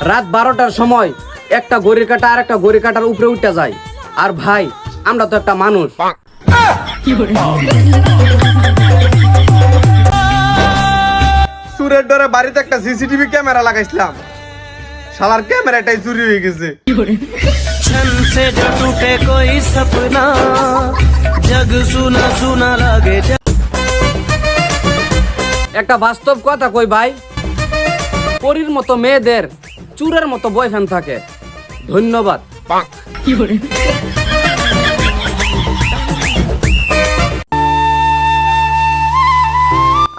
রাত 12টার সময় একটা ঘড়ির কাঁটা আর একটা ঘড়ির কাঁটার উপরে উঠে যায়। আর ভাই আমরা তো একটা মানুষ। সুরের ডরে বাড়িতে একটা সিসিটিভি ক্যামেরা লাগাইছিলাম, শালার ক্যামেরাটাই চুরি হয়ে গেছে। छन से जो टूटे कोई सपना जग सुना सुना लगे। একটা বাস্তব কথা কই ভাই, পরীর মতো মেয়েদের চুরের মতো বয়ফ্রেন্ড থাকে। ধন্যবাদ।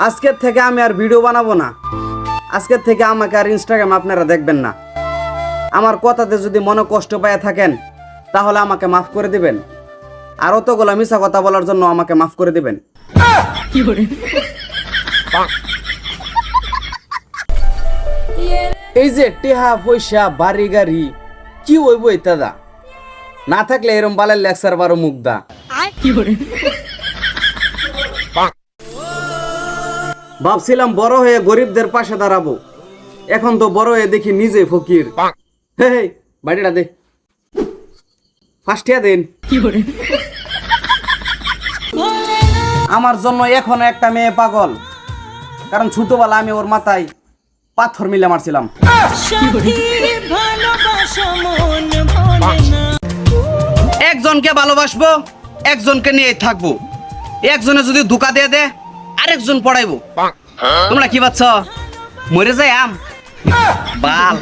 আজকের থেকে আমি আর ভিডিও বানাবো না। আজকের থেকে আমাকে আর ইনস্টাগ্রামে আপনারা দেখবেন না। আমার কথাতে যদি মনে কষ্ট পেয়ে থাকেন তাহলে আমাকে মাফ করে দিবেন, আর অতগুলো মিছা কথা বলার জন্য আমাকে মাফ করে দিবেন। এই যে টেহা পয়সা বাড়ি গাড়ি কি হইব ইত্যাদা না থাকলে এরম বালের লেকচার বারো মুগ্ধা। ভাবছিলাম বড় হয়ে গরিবদের পাশে দাঁড়াবো, এখন তো বড় হয়ে দেখি নিজে ফকির। হে বাড়িটা দে, ফার্স্টিয়া দেন। আমার জন্য এখনো একটা মেয়ে পাগল, কারণ ছোটবেলা আমি ওর মাথায় পাথর মিলে মারছিলাম। একজনকে ভালোবাসবো, একজনকে নিয়ে থাকবো। একজনে যদি ধোকা দিয়ে দে আরেকজন পড়াইবো। তোমরা কি ভাবছ মরে যাই আম বাল?